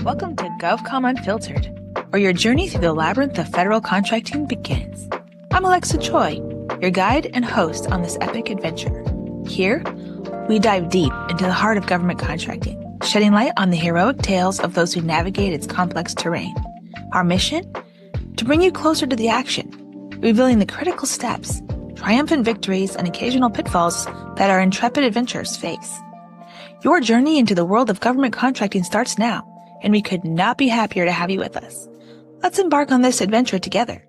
Welcome to GovCon Unfiltered, where your journey through the labyrinth of federal contracting begins. I'm Alexa Choi, your guide and host on this epic adventure. Here, we dive deep into the heart of government contracting, shedding light on the heroic tales of those who navigate its complex terrain. Our mission? To bring you closer to the action, revealing the critical steps, triumphant victories, and occasional pitfalls that our intrepid adventurers face. Your journey into the world of government contracting starts now, and we could not be happier to have you with us. Let's embark on this adventure together.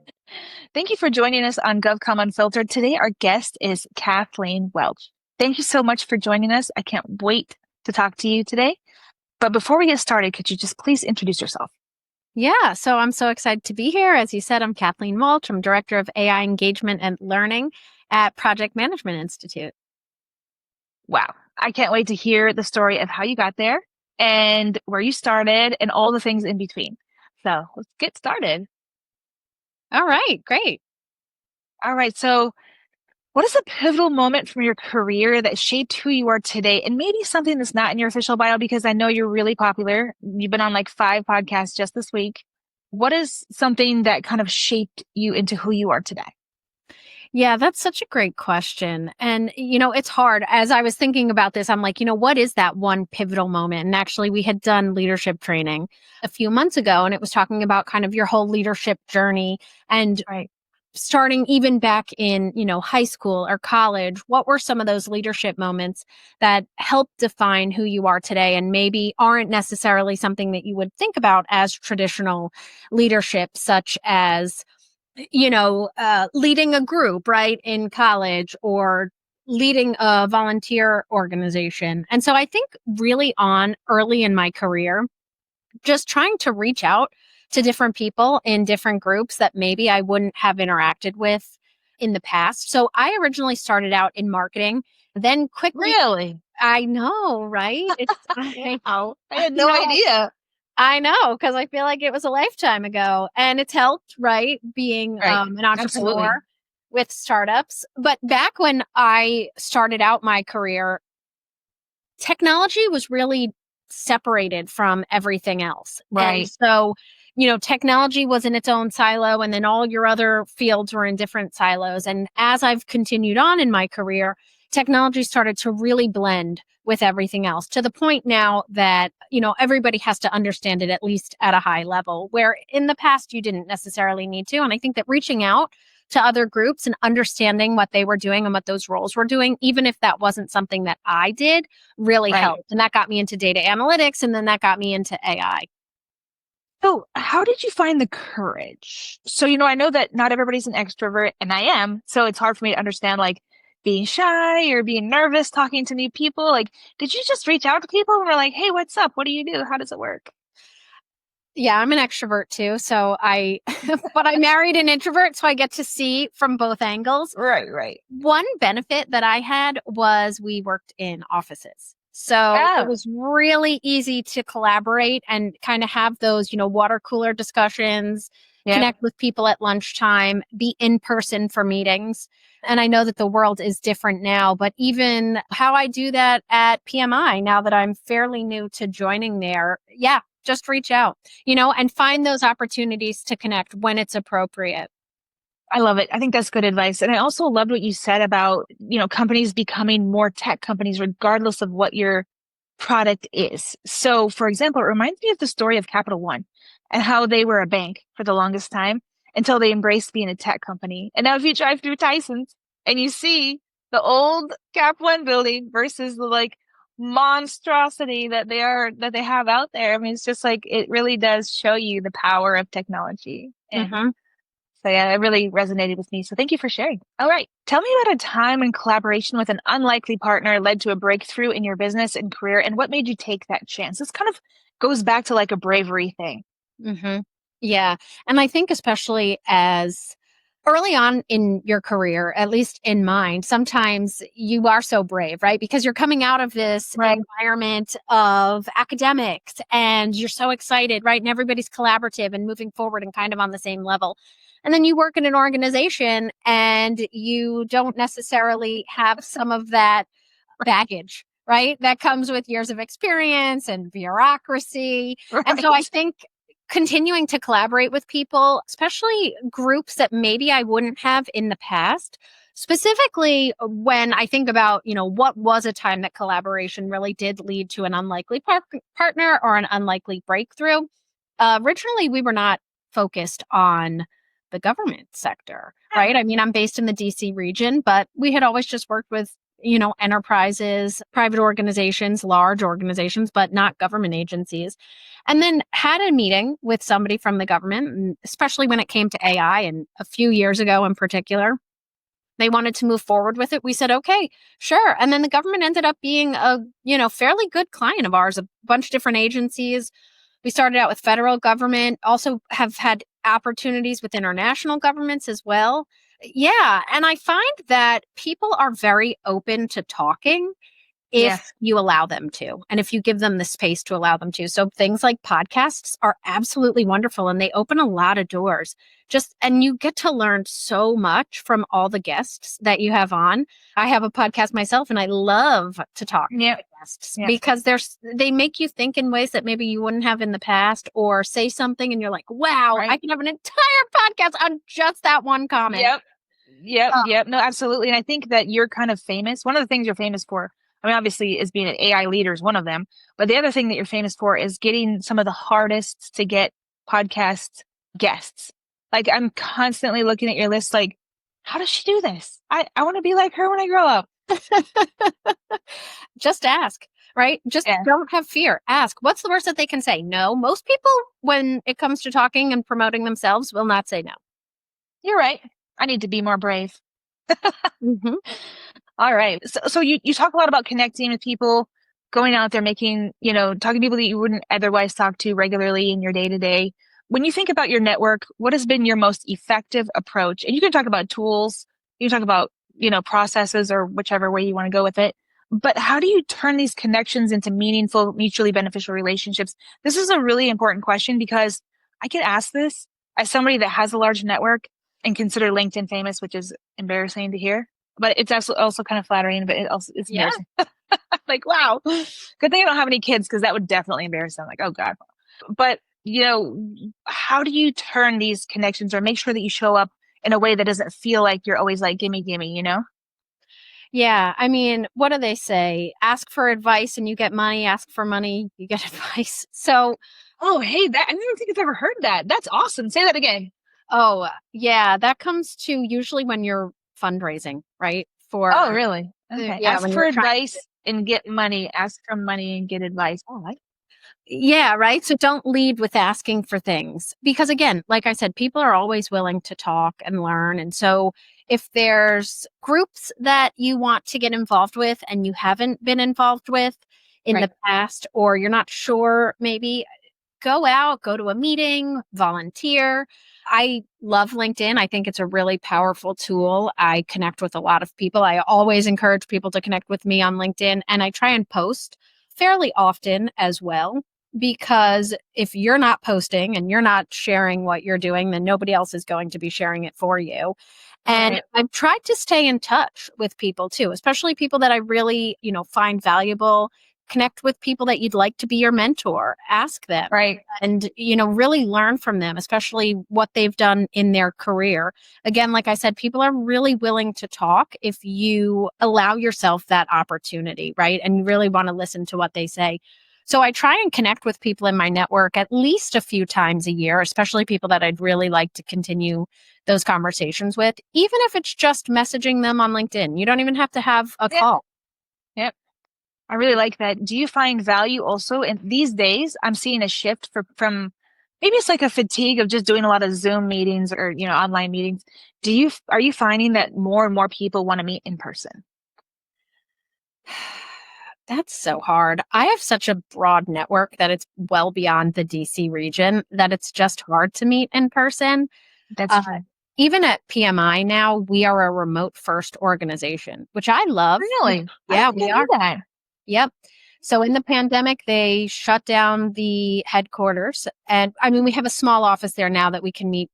Thank you for joining us on GovCon Unfiltered. Today, our guest is Kathleen Walch. Thank you so much for joining us. I can't wait to talk to you today. But before we get started, could you just please introduce yourself? Yeah, so I'm so excited to be here. As you said, I'm Kathleen Walch. I'm Director of AI Engagement and Learning at Project Management Institute. Wow. I can't wait to hear the story of how you got there and where you started and all the things in between. So let's get started. All right, great. All right. So what is a pivotal moment from your career that shaped who you are today? And maybe something that's not in your official bio, because I know you're really popular. You've been on like 5 podcasts just this week. What is something that kind of shaped you into who you are today? Yeah, that's such a great question. And, it's hard. As I was thinking about this, I'm like, what is that one pivotal moment? And actually, we had done leadership training a few months ago, and it was talking about kind of your whole leadership journey and starting even back in, high school or college. What were some of those leadership moments that helped define who you are today and maybe aren't necessarily something that you would think about as traditional leadership, such as leading a group, right, in college or leading a volunteer organization. And so I think really early in my career, just trying to reach out to different people in different groups that maybe I wouldn't have interacted with in the past. So I originally started out in marketing, then quickly. Really? I know, right? I had no idea. I know, because I feel like it was a lifetime ago, and it's helped, right? Being an entrepreneur with startups. But back when I started out my career, technology was really separated from everything else. Right. And so, technology was in its own silo, and then all your other fields were in different silos. And as I've continued on in my career, technology started to really blend with everything else, to the point now that, everybody has to understand it at least at a high level, where in the past you didn't necessarily need to. And I think that reaching out to other groups and understanding what they were doing and what those roles were doing, even if that wasn't something that I did, really helped. And that got me into data analytics, and then that got me into AI. So how did you find the courage? So, I know that not everybody's an extrovert, and I am. So it's hard for me to understand, like, being shy or being nervous talking to new people. Like, did you just reach out to people and were like, hey, what's up? What do you do? How does it work? Yeah, I'm an extrovert too. So but I married an introvert, so I get to see from both angles. Right. One benefit that I had was we worked in offices. So it was really easy to collaborate and kind of have those, water cooler discussions, connect with people at lunchtime, be in person for meetings. And I know that the world is different now, but even how I do that at PMI, now that I'm fairly new to joining there, just reach out, and find those opportunities to connect when it's appropriate. I love it. I think that's good advice. And I also loved what you said about, companies becoming more tech companies, regardless of what your product is. So, for example, it reminds me of the story of Capital One and how they were a bank for the longest time until they embraced being a tech company. And now if you drive through Tyson's and you see the old Cap One building versus the monstrosity that they have out there, I mean, it's just like, it really does show you the power of technology. And so it really resonated with me. So thank you for sharing. All right. Tell me about a time when collaboration with an unlikely partner led to a breakthrough in your business and career, and what made you take that chance? This kind of goes back to like a bravery thing. Yeah. And I think especially as early on in your career, at least in mine, sometimes you are so brave, right? Because you're coming out of this environment of academics and you're so excited, right? And everybody's collaborative and moving forward and kind of on the same level. And then you work in an organization and you don't necessarily have some of that baggage, right? That comes with years of experience and bureaucracy. Right. And so I think continuing to collaborate with people, especially groups that maybe I wouldn't have in the past, specifically when I think about, what was a time that collaboration really did lead to an unlikely partner or an unlikely breakthrough. Originally, we were not focused on the government sector, right? I mean, I'm based in the DC region, but we had always just worked with, enterprises, private organizations, large organizations, but not government agencies. And then had a meeting with somebody from the government, and especially when it came to AI, and a few years ago in particular, they wanted to move forward with it. We said, okay, sure. And then the government ended up being a, fairly good client of ours, a bunch of different agencies. We started out with federal government, also have had opportunities with international governments as well. Yeah. And I find that people are very open to talking Yeah. if you allow them to, and if you give them the space to allow them to. So things like podcasts are absolutely wonderful, and they open a lot of doors. And you get to learn so much from all the guests that you have on. I have a podcast myself, and I love to talk Yeah. to guests because they make you think in ways that maybe you wouldn't have in the past, or say something and you're like, wow, I can have an entire podcast on just that one comment. Yep. No, absolutely. And I think that you're kind of famous. One of the things you're famous for, I mean, obviously, is being an AI leader is one of them. But the other thing that you're famous for is getting some of the hardest to get podcast guests. Like, I'm constantly looking at your list like, how does she do this? I want to be like her when I grow up. Just ask, right? Just don't have fear. Ask. What's the worst that they can say? No. Most people, when it comes to talking and promoting themselves, will not say no. You're right. I need to be more brave. Mm-hmm. All right. So you talk a lot about connecting with people, going out there, talking to people that you wouldn't otherwise talk to regularly in your day to day. When you think about your network, what has been your most effective approach? And you can talk about tools, you can talk about, processes, or whichever way you want to go with it. But how do you turn these connections into meaningful, mutually beneficial relationships? This is a really important question because I get asked this as somebody that has a large network and consider LinkedIn famous, which is embarrassing to hear. But it's also kind of flattering, but it's embarrassing. Like, wow, good thing I don't have any kids because that would definitely embarrass them. Like, oh God. But, how do you turn these connections or make sure that you show up in a way that doesn't feel like you're always like, gimme, Yeah. I mean, what do they say? Ask for advice and you get money. Ask for money, you get advice. So, oh, hey, I don't think I've ever heard that. That's awesome. Say that again. Oh, yeah. That comes to usually when you're fundraising, right? Oh, really? Okay. Yeah, Ask for advice and get money. Ask for money and get advice. Oh, yeah, right. So don't lead with asking for things because, again, like I said, people are always willing to talk and learn. And so if there's groups that you want to get involved with and you haven't been involved with in the past, or you're not sure, maybe go out, go to a meeting, volunteer. I love LinkedIn. I think it's a really powerful tool. I connect with a lot of people. I always encourage people to connect with me on LinkedIn, and I try and post fairly often as well. Because if you're not posting and you're not sharing what you're doing, then nobody else is going to be sharing it for you. And I've tried to stay in touch with people too, especially people that I really, find valuable. Connect with people that you'd like to be your mentor. Ask them. Right. And, really learn from them, especially what they've done in their career. Again, like I said, people are really willing to talk if you allow yourself that opportunity, right? And you really want to listen to what they say. So I try and connect with people in my network at least a few times a year, especially people that I'd really like to continue those conversations with, even if it's just messaging them on LinkedIn. You don't even have to have a call. Yep. I really like that. Do you find value also in these days? I'm seeing a shift from maybe it's like a fatigue of just doing a lot of Zoom meetings or, online meetings. Are you finding that more and more people want to meet in person? That's so hard. I have such a broad network that it's well beyond the DC region that it's just hard to meet in person. That's true. Even at PMI now, we are a remote first organization, which I love. Really? Yeah, we are. That. Yep. So in the pandemic, they shut down the headquarters. And I mean, we have a small office there now that we can meet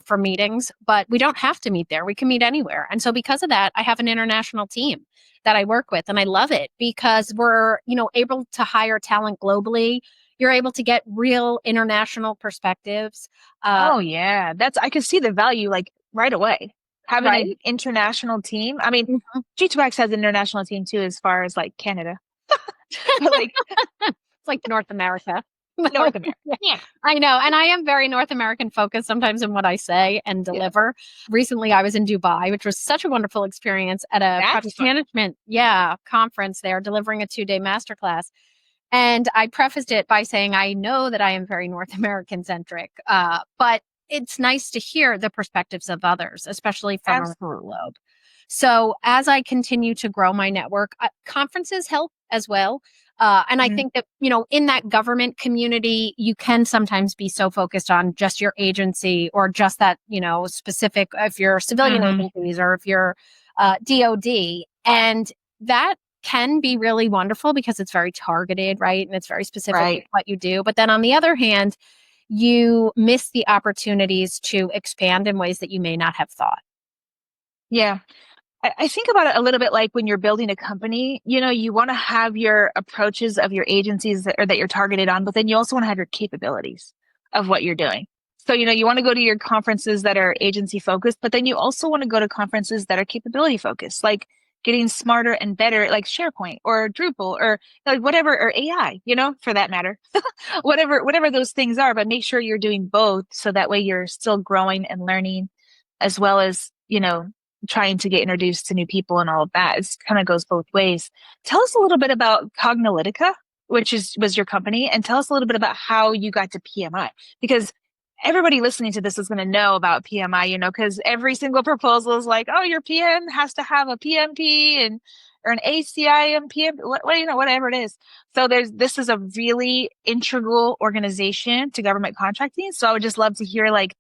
for meetings, but we don't have to meet there. We can meet anywhere. And so because of that, I have an international team that I work with, and I love it because we're, able to hire talent globally. You're able to get real international perspectives. Oh yeah, I can see the value like right away. Having an Right? international team. I mean, Mhm. G2X has an international team too, as far as like Canada, but like It's like North America. North America. Yeah, Yeah, I know. And I am very North American focused sometimes in what I say and yeah, deliver. Recently, I was in Dubai, which was such a wonderful experience at a that's project fun. management, conference there, delivering a 2-day masterclass. And I prefaced it by saying, I know that I am very North American centric, but it's nice to hear the perspectives of others, especially from around the Absolutely. globe. So as I continue to grow my network, conferences help as well. And I Mhm. think that, in that government community, you can sometimes be so focused on just your agency or just that, specific, if you're civilian Mhm. agencies or if you're DOD. And that can be really wonderful because it's very targeted, right? And it's very specific with Right. what you do. But then on the other hand, you miss the opportunities to expand in ways that you may not have thought. Yeah. I think about it a little bit like when you're building a company, you want to have your approaches of your agencies that you're targeted on, but then you also want to have your capabilities of what you're doing. So, you want to go to your conferences that are agency focused, but then you also want to go to conferences that are capability focused, like getting smarter and better, like SharePoint or Drupal or like whatever, or AI, for that matter, whatever those things are, but make sure you're doing both. So that way you're still growing and learning as well as, trying to get introduced to new people and all of that. It kind of goes both ways. Tell us a little bit about Cognilytica, which was your company, and tell us a little bit about how you got to PMI, because everybody listening to this is going to know about PMI, because every single proposal is like, oh, your PM has to have a PMP and or an ACIM PM, whatever it is. So this is a really integral organization to government contracting. So I would just love to hear like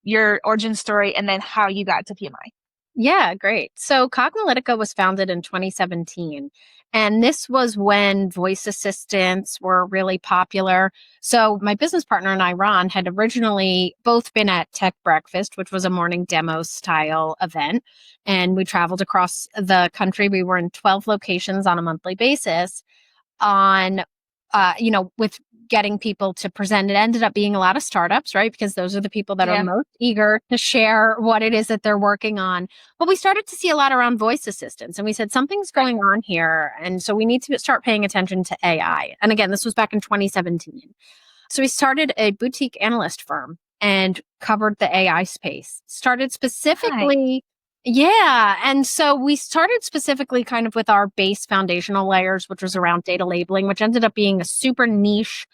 your origin story and then how you got to PMI. Yeah, great. So Cognilytica was founded in 2017. And this was when voice assistants were really popular. So my business partner and I, Ron, had originally both been at Tech Breakfast, which was a morning demo style event. And we traveled across the country. We were in 12 locations on a monthly basis on with getting people to present. It ended up being a lot of startups, right? Because those are the people that are Yeah. most eager to share what it is that they're working on. But we started to see a lot around voice assistants, and we said something's going on here, and so we need to start paying attention to AI. And again, this was back in 2017. So we started a boutique analyst firm and covered the AI space. Started Hi. specifically, yeah. And so we started specifically kind of with our base foundational layers, which was around data labeling, which ended up being a super niche,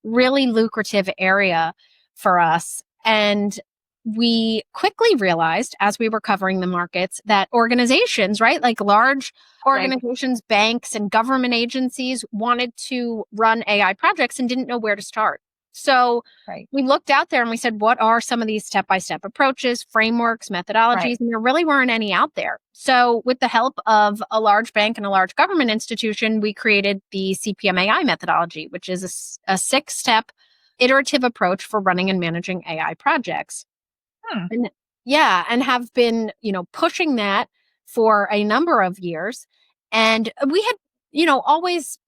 really lucrative area for us. And we quickly realized as we were covering the markets that organizations, right, like large Right. organizations, banks, and government agencies wanted to run AI projects and didn't know where to start. So Right. we looked out there and we said, what are some of these step by step approaches, frameworks, Right. methodologies? And there really weren't any out there. So, with the help of a large bank and a large government institution, we created the CPMAI methodology, which is a 6-step iterative approach for running and managing AI projects. Hmm. And yeah, and have been, pushing that for a number of years. And we had, always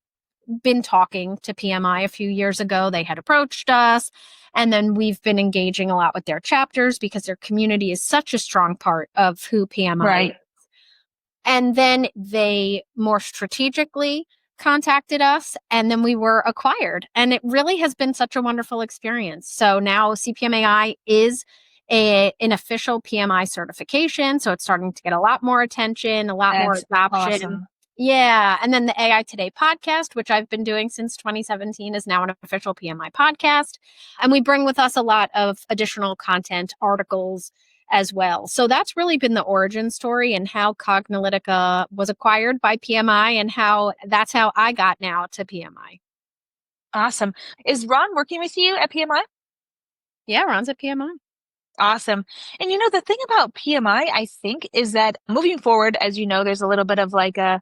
been talking to PMI a few years ago. They had approached us. And then we've been engaging a lot with their chapters because their community is such a strong part of who PMI is. Right. And then they more strategically contacted us, and then we were acquired. And it really has been such a wonderful experience. So now CPMAI is an official PMI certification. So it's starting to get a lot more attention, a lot more That's adoption. awesome. Yeah. And then the AI Today podcast, which I've been doing since 2017, is now an official PMI podcast. And we bring with us a lot of additional content, articles, as well. So that's really been the origin story and how Cognilytica was acquired by PMI and that's how I got now to PMI. Awesome. Is Ron working with you at PMI? Yeah, Ron's at PMI. Awesome. And the thing about PMI, I think, is that moving forward, as you know, there's a little bit of like a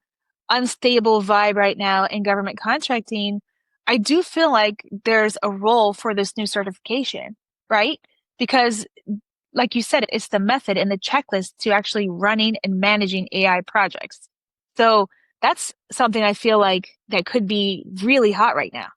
unstable vibe right now in government contracting. I do feel like there's a role for this new certification, right? Because like you said, it's the method and the checklist to actually running and managing AI projects. So that's something I feel like that could be really hot right now.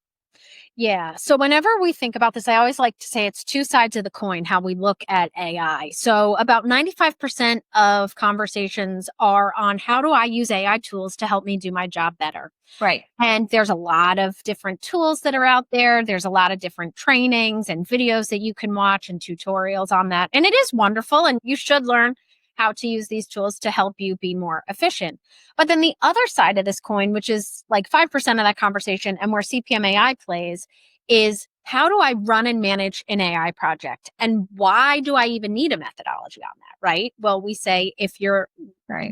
Yeah. So whenever we think about this, I always like to say it's two sides of the coin, how we look at AI. So about 95% of conversations are on how do I use AI tools to help me do my job better? Right. And there's a lot of different tools that are out there. There's a lot of different trainings and videos that you can watch and tutorials on that. And it is wonderful. And you should learn how to use these tools to help you be more efficient. But then the other side of this coin, which is like 5% of that conversation and where CPMAI plays, is how do I run and manage an AI project? And why do I even need a methodology on that? Right. Well, we say if you're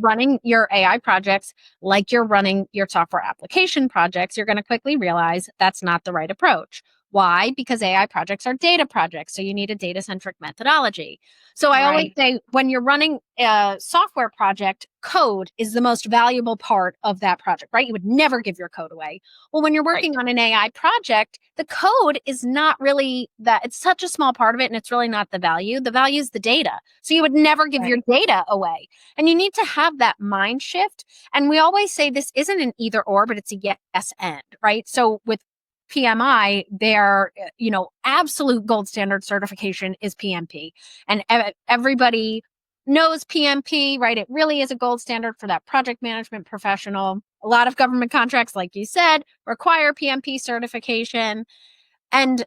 running your AI projects like you're running your software application projects, you're going to quickly realize that's not the right approach. Why? Because AI projects are data projects. So you need a data centric methodology. So I always say when you're running a software project, code is the most valuable part of that project, right? You would never give your code away. Well, when you're working on an AI project, the code is not really that, it's such a small part of it and it's really not the value. The value is the data. So you would never give your data away. And you need to have that mind shift. And we always say this isn't an either or, but it's a yes and, right? So with PMI, their, absolute gold standard certification is PMP. And everybody knows PMP, right? It really is a gold standard for that project management professional. A lot of government contracts, like you said, require PMP certification. And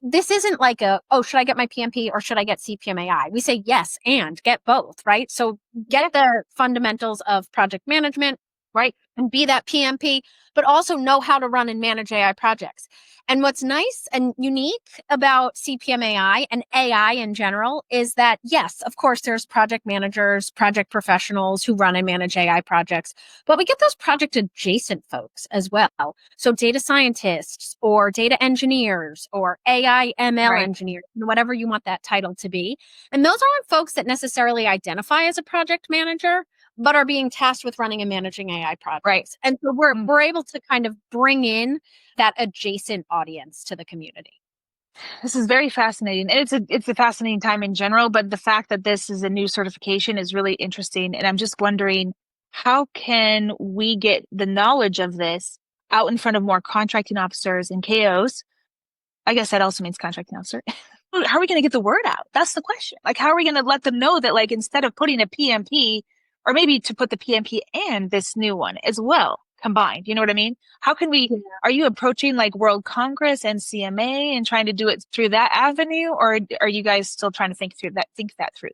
this isn't like should I get my PMP or should I get CPMAI? We say yes and get both, right? So get the fundamentals of project management, right? And be that PMP, but also know how to run and manage AI projects. And what's nice and unique about CPMAI and AI in general is that, yes, of course, there's project managers, project professionals who run and manage AI projects, but we get those project adjacent folks as well. So data scientists or data engineers or AI ML engineers, whatever you want that title to be. And those aren't folks that necessarily identify as a project manager, but are being tasked with running and managing AI projects. Right. And so we're able to kind of bring in that adjacent audience to the community. This is very fascinating. And it's a fascinating time in general, but the fact that this is a new certification is really interesting. And I'm just wondering, how can we get the knowledge of this out in front of more contracting officers and KOs? I guess that also means contracting officer. How are we going to get the word out? That's the question. Like, how are we going to let them know that, like, instead of putting a PMP, or maybe to put the PMP and this new one as well combined, you know what I mean? How can we, are you approaching like World Congress and CMA and trying to do it through that avenue? Or are you guys still trying to think that through?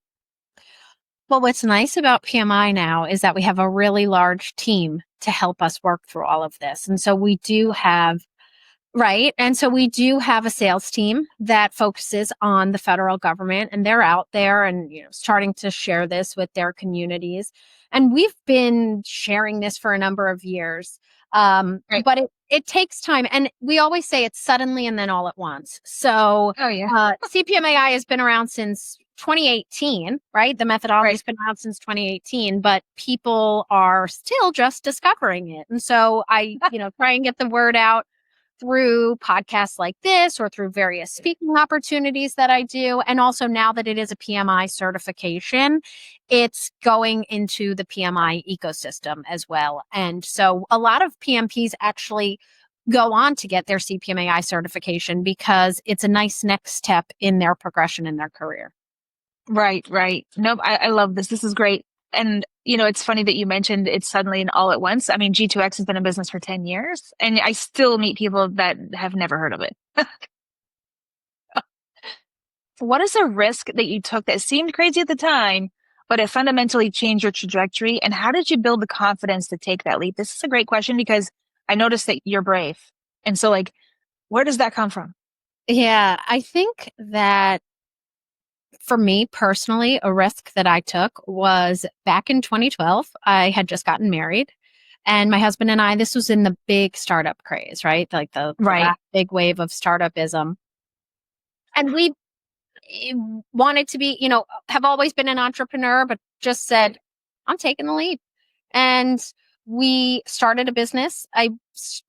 Well, what's nice about PMI now is that we have a really large team to help us work through all of this. And so we do have Right. And so we do have a sales team that focuses on the federal government, and they're out there and starting to share this with their communities. And we've been sharing this for a number of years. But it takes time. And we always say it's suddenly and then all at once. So CPMAI has been around since 2018, right? The methodology has been around since 2018, but people are still just discovering it. And so I, try and get the word out through podcasts like this or through various speaking opportunities that I do. And also now that it is a PMI certification, it's going into the PMI ecosystem as well. And so a lot of PMPs actually go on to get their CPMAI certification because it's a nice next step in their progression in their career. Right. Nope. I love this. This is great. And, it's funny that you mentioned it's suddenly and all at once. I mean, G2X has been in business for 10 years and I still meet people that have never heard of it. What is a risk that you took that seemed crazy at the time, but it fundamentally changed your trajectory? And how did you build the confidence to take that leap? This is a great question because I noticed that you're brave. And so where does that come from? Yeah, I think that for me personally, a risk that I took was back in 2012. I had just gotten married, and my husband and I, this was in the big startup craze, right? Like the last big wave of startupism. And we wanted to be, have always been an entrepreneur, but just said, I'm taking the leap. And we started a business. I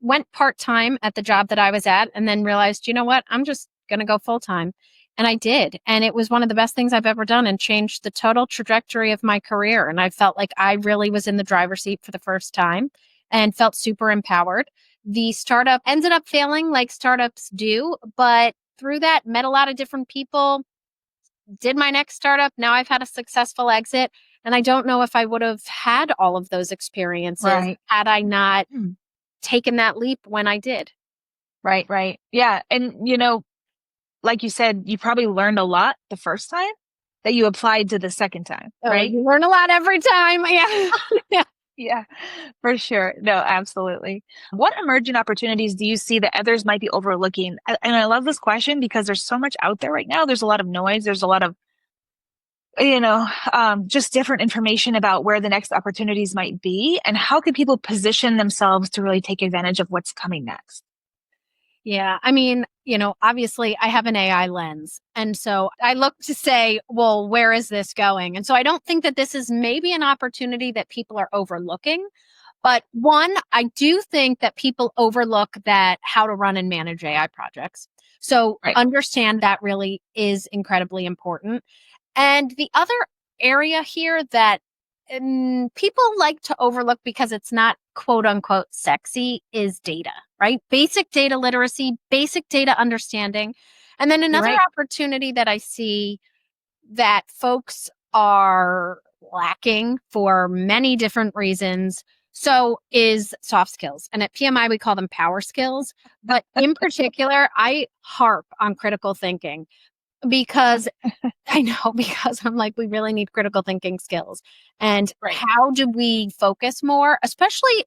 went part-time at the job that I was at and then realized, you know what? I'm just going to go full-time. And I did. And it was one of the best things I've ever done and changed the total trajectory of my career. And I felt like I really was in the driver's seat for the first time and felt super empowered. The startup ended up failing like startups do, but through that, met a lot of different people, did my next startup. Now I've had a successful exit. And I don't know if I would have had all of those experiences Right. had I not taken that leap when I did. Right, right. Yeah. And, like you said, you probably learned a lot the first time that you applied to the second time, Oh, right? you learn a lot every time. Yeah. Yeah. Yeah, for sure. No, absolutely. What emerging opportunities do you see that others might be overlooking? And I love this question because there's so much out there right now. There's a lot of noise. There's a lot of, just different information about where the next opportunities might be. And how can people position themselves to really take advantage of what's coming next? Yeah. I mean, obviously I have an AI lens. And so I look to say, well, where is this going? And so I don't think that this is maybe an opportunity that people are overlooking. But one, I do think that people overlook that how to run and manage AI projects. So Right. understand that really is incredibly important. And the other area here that people like to overlook because it's not quote unquote sexy is data, right? Basic data literacy, basic data understanding. And then You're another right. opportunity that I see that folks are lacking for many different reasons. So is soft skills. And at PMI, we call them power skills. But in particular, I harp on critical thinking because I know, because I'm like, we really need critical thinking skills. And Right. how do we focus more, especially,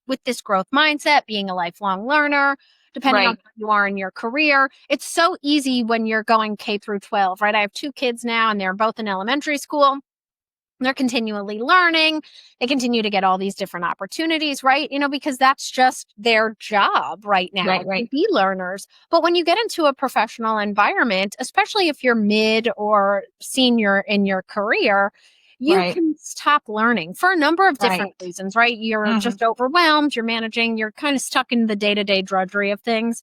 with this growth mindset, being a lifelong learner, depending on Right. where you are in your career. It's so easy when you're going K through 12, right? I have two kids now and they're both in elementary school. They're continually learning. They continue to get all these different opportunities, right? Because that's just their job right now Right. to Right. be learners. But when you get into a professional environment, especially if you're mid or senior in your career, you Right. can stop learning for a number of different Right. reasons, right? You're Hmm. just overwhelmed, you're managing, you're kind of stuck in the day to day drudgery of things.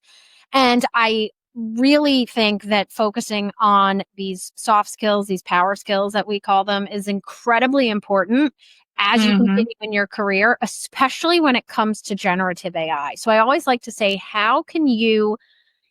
And I really think that focusing on these soft skills, these power skills that we call them, is incredibly important as you Hmm. continue in your career, especially when it comes to generative AI. So I always like to say, how can you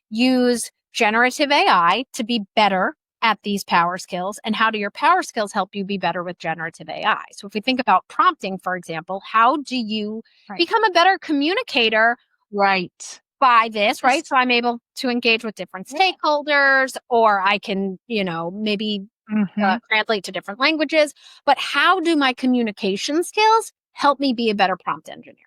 use generative AI to be better at these power skills? And how do your power skills help you be better with generative AI? So if we think about prompting, for example, how do you Right. become a better communicator Right. by this, right? Yes. So I'm able to engage with different Yeah. stakeholders, or I can, maybe Hmm. translate to different languages. But how do my communication skills help me be a better prompt engineer?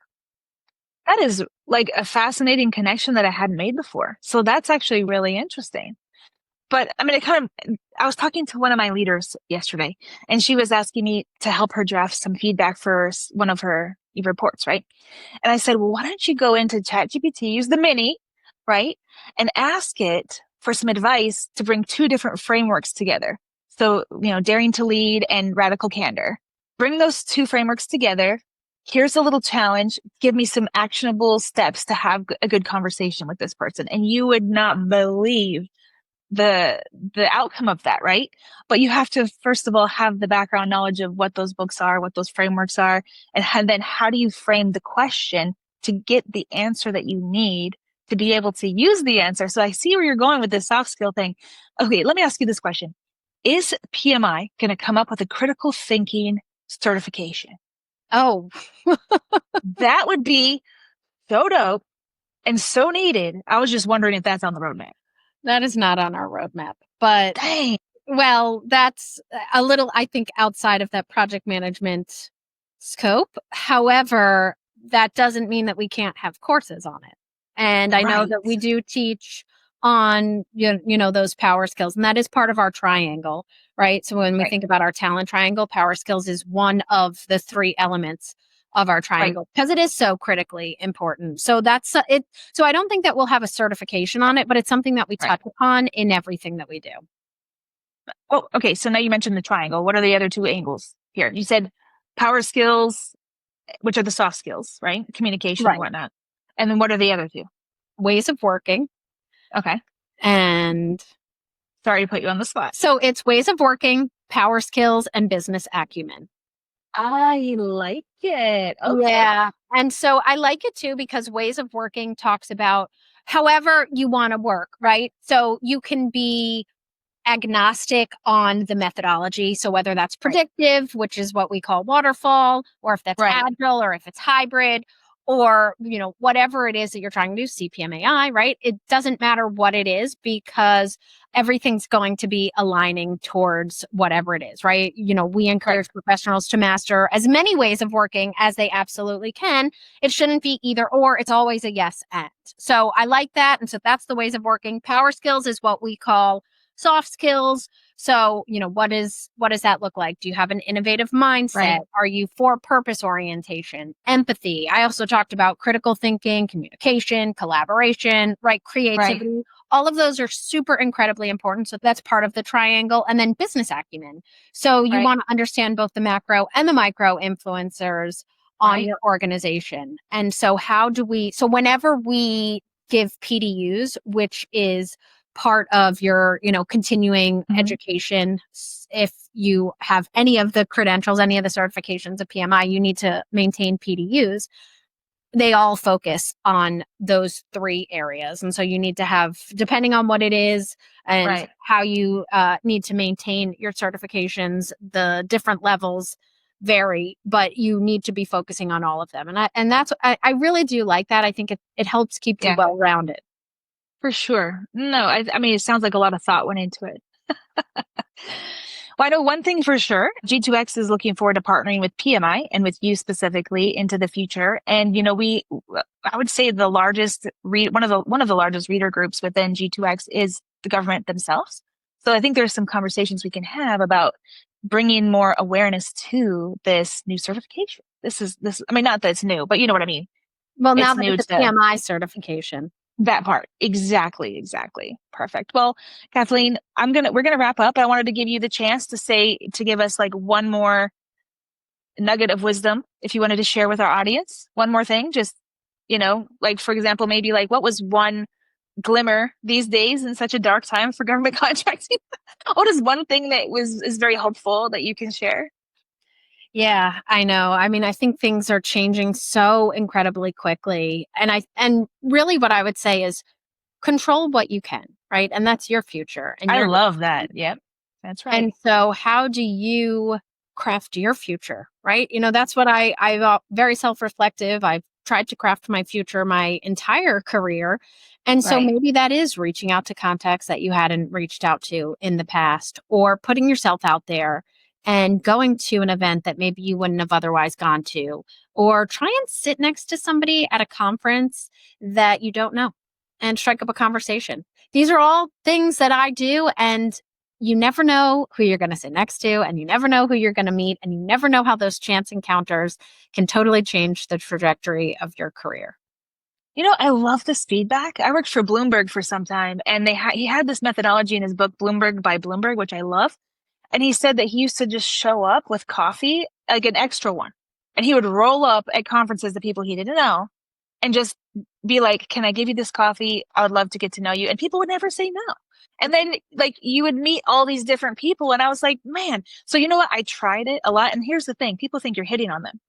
That is like a fascinating connection that I hadn't made before. So that's actually really interesting. But I mean, I was talking to one of my leaders yesterday, and she was asking me to help her draft some feedback for one of her reports, right? And I said, well, why don't you go into ChatGPT, use the mini, right? And ask it for some advice to bring two different frameworks together. So, daring to lead and radical candor. Bring those two frameworks together. Here's a little challenge. Give me some actionable steps to have a good conversation with this person. And you would not believe the the outcome of that, right? But you have to first of all have the background knowledge of what those books are, what those frameworks are, and then how do you frame the question to get the answer that you need to be able to use the answer. So I see where you're going with this soft skill thing. Okay, let me ask you this question. Is PMI going to come up with a critical thinking certification? Oh, That would be so dope and so needed. I was just wondering if that's on the roadmap. that is not on our roadmap. But Dang. well, that's a little, I think, outside of that project management scope. However, that doesn't mean that we can't have courses on it. And I know Right. that we do teach on, those power skills, and that is part of our triangle, right? So when we Right. think about our talent triangle, power skills is one of the three elements of our Right. triangle because it is so critically important. So that's it. So I don't think that we'll have a certification on it, but it's something that we Right. touch upon in everything that we do. Oh, okay. So now you mentioned the triangle. What are the other two angles here? You said power skills, which are the soft skills, right? Communication and Right. whatnot. And then what are the other two? Ways of working Okay. and Sorry to put you on the spot. So it's ways of working, power skills, and business acumen. I like it. Okay. Yeah. And so I like it too because ways of working talks about however you want to work, right? So you can be agnostic on the methodology. So whether that's Right. predictive, which is what we call waterfall, or if that's Right. agile, or if it's hybrid, or whatever it is that you're trying to do, CPMAI, right? It doesn't matter what it is because everything's going to be aligning towards whatever it is, right? We Right. encourage professionals to master as many ways of working as they absolutely can. It shouldn't be either or, it's always a yes and. So I like that. And so that's the ways of working. Power skills is what we call soft skills. So, what does that look like? Do you have an innovative mindset? Right. Are you for purpose orientation, empathy? I also talked about critical thinking, communication, collaboration, right? Creativity. Right. All of those are super incredibly important. So that's part of the triangle. And then business acumen. So you Right. want to understand both the macro and the micro influencers on Right. your organization. And so whenever we give PDUs, which is part of your, continuing Mhm. education. If you have any of the credentials, any of the certifications of PMI, you need to maintain PDUs. They all focus on those three areas. And so you need to have, depending on what it is and Right. how you need to maintain your certifications, the different levels vary, but you need to be focusing on all of them. I really do like that. I think it helps keep you Yeah, well-rounded. for sure. No, I mean, it sounds like a lot of thought went into it. Well, I know one thing for sure. G2X is looking forward to partnering with PMI and with you specifically into the future. And I would say one of the largest reader groups within G2X is the government themselves. So I think there's some conversations we can have about bringing more awareness to this new certification. I mean, not that it's new, but you know what I mean. Well, now It's that new it's a to PMI certification. that part. Exactly. Exactly. Perfect. Well, Kathleen, we're gonna wrap up. I wanted to give you the chance to give us like one more nugget of wisdom, if you wanted to share with our audience. One more thing, just, like for example, maybe like what was one glimmer these days in such a dark time for government contracting? What is one thing that is very hopeful that you can share? Yeah, I know. I mean, I think things are changing so incredibly quickly. And really what I would say is control what you can, right? And that's your future and I your love that. Yep. That's right. And so how do you craft your future, right? That's what I'm very self-reflective. I've tried to craft my future my entire career. And so Right. maybe that is reaching out to contacts that you hadn't reached out to in the past, or putting yourself out there and going to an event that maybe you wouldn't have otherwise gone to, or try and sit next to somebody at a conference that you don't know and strike up a conversation. These are all things that I do, and you never know who you're going to sit next to, and you never know who you're going to meet, and you never know how those chance encounters can totally change the trajectory of your career. I love this feedback. I worked for Bloomberg for some time, and he had this methodology in his book, Bloomberg by Bloomberg, which I love. And he said that he used to just show up with coffee, like an extra one. And he would roll up at conferences to people he didn't know and just be like, "Can I give you this coffee? I would love to get to know you." And people would never say no. And then like you would meet all these different people. And I was like, man, so you know what? I tried it a lot. And here's the thing, people think you're hitting on them.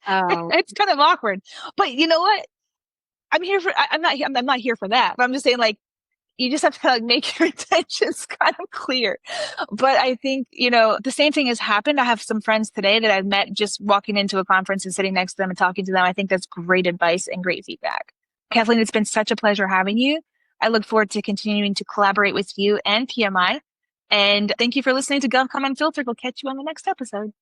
Oh, It's kind of awkward. But you know what? I'm not here for that. But I'm just saying, like, you just have to like make your intentions kind of clear. But I think, the same thing has happened. I have some friends today that I've met just walking into a conference and sitting next to them and talking to them. I think that's great advice and great feedback. Kathleen, it's been such a pleasure having you. I look forward to continuing to collaborate with you and PMI. And thank you for listening to GovCon Unfiltered. We'll catch you on the next episode.